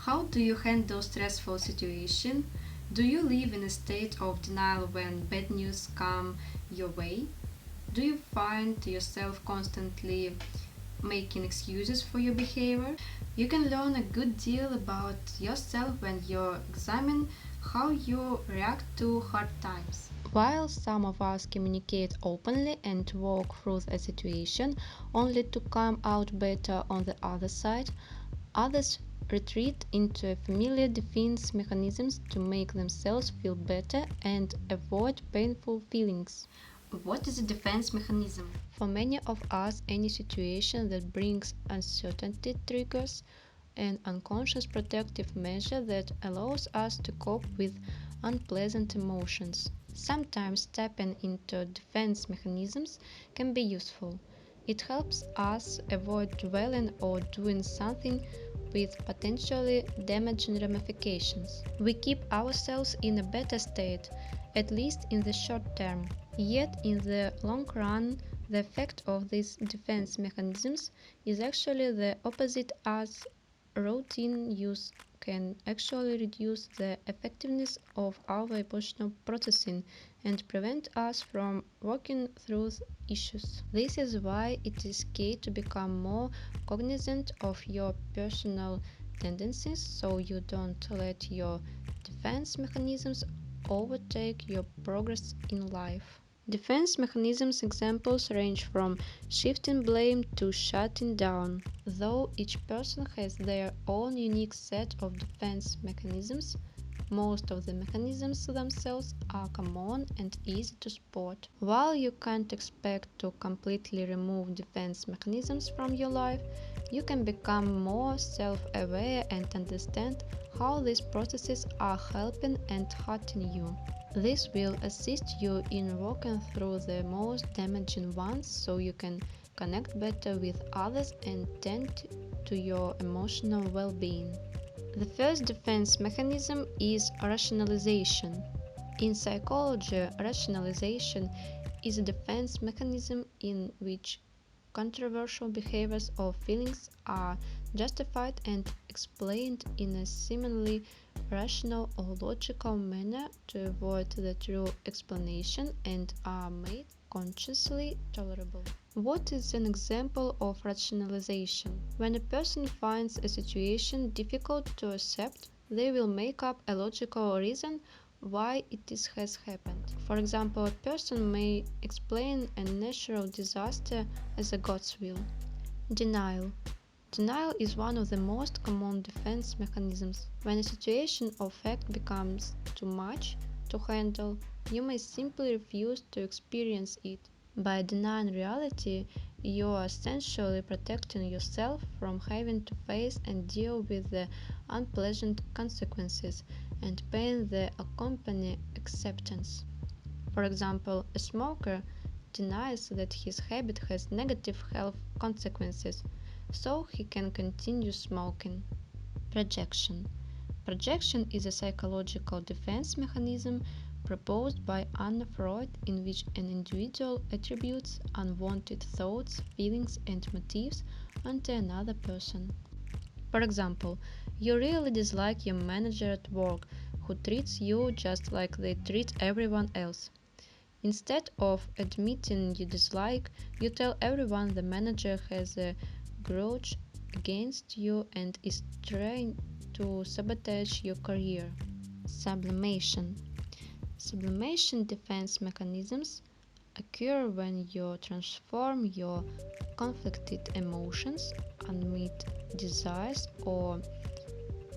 How do you handle stressful situations? Do you live in a state of denial when bad news come your way? Do you find yourself constantly making excuses for your behavior? You can learn a good deal about yourself when you examine how you react to hard times. While some of us communicate openly and walk through a situation only to come out better on the other side, others retreat into familiar defense mechanisms to make themselves feel better and avoid painful feelings. What is a defense mechanism? For many of us, any situation that brings uncertainty triggers an unconscious protective measure that allows us to cope with unpleasant emotions. Sometimes tapping into defense mechanisms can be useful. It helps us avoid dwelling or doing something with potentially damaging ramifications. We keep ourselves in a better state, at least in the short term. Yet, in the long run, the effect of these defense mechanisms is actually the opposite, as routine use can actually reduce the effectiveness of our emotional processing and prevent us from working through issues. This is why it is key to become more cognizant of your personal tendencies so you don't let your defense mechanisms overtake your progress in life. Defense mechanisms examples range from shifting blame to shutting down. Though each person has their own unique set of defense mechanisms, most of the mechanisms themselves are common and easy to spot. While you can't expect to completely remove defense mechanisms from your life, you can become more self-aware and understand how these processes are helping and hurting you. This will assist you in working through the most damaging ones so you can connect better with others and tend to your emotional well-being. The first defense mechanism is rationalization. In psychology, rationalization is a defense mechanism in which controversial behaviors or feelings are justified and explained in a seemingly rational or logical manner to avoid the true explanation and are made consciously tolerable. What is an example of rationalization? When a person finds a situation difficult to accept, they will make up a logical reason why has happened. For example, a person may explain a natural disaster as a God's will. Denial. Denial is one of the most common defense mechanisms. When a situation or fact becomes too much to handle, you may simply refuse to experience it. By denying reality, you are essentially protecting yourself from having to face and deal with the unpleasant consequences and pain that accompany acceptance. For example, a smoker denies that his habit has negative health consequences, so he can continue smoking. Projection. Projection is a psychological defense mechanism proposed by Anna Freud in which an individual attributes unwanted thoughts, feelings, and motives onto another person. For example, you really dislike your manager at work who treats you just like they treat everyone else. Instead of admitting you dislike, you tell everyone the manager has a grudge against you and is trying to sabotage your career. Sublimation. Sublimation defense mechanisms occur when you transform your conflicted emotions, unmet desires, or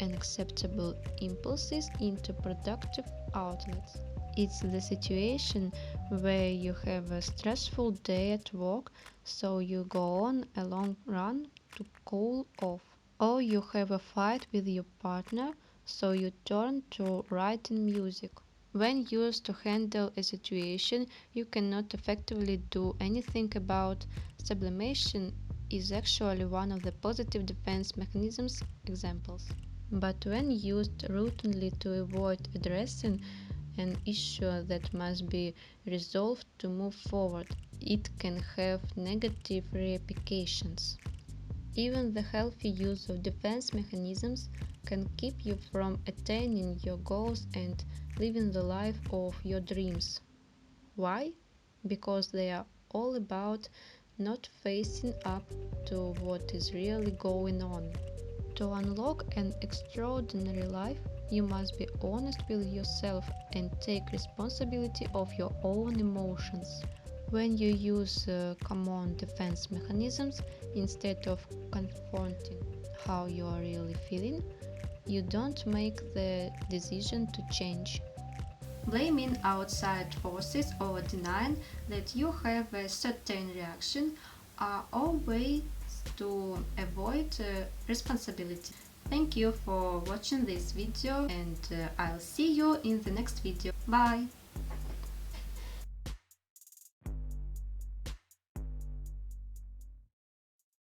unacceptable impulses into productive outlets. It's the situation where you have a stressful day at work, so you go on a long run to cool off. Or you have a fight with your partner, so you turn to writing music. When used to handle a situation you cannot effectively do anything about, sublimation is actually one of the positive defense mechanisms examples. But when used routinely to avoid addressing an issue that must be resolved to move forward, it can have negative repercussions. Even the healthy use of defense mechanisms can keep you from attaining your goals and living the life of your dreams. Why? Because they are all about not facing up to what is really going on. To unlock an extraordinary life, you must be honest with yourself and take responsibility of your own emotions. When you use common defense mechanisms instead of confronting how you are really feeling, you don't make the decision to change. Blaming outside forces or denying that you have a certain reaction are all ways to avoid responsibility. Thank you for watching this video, and I'll see you in the next video. Bye!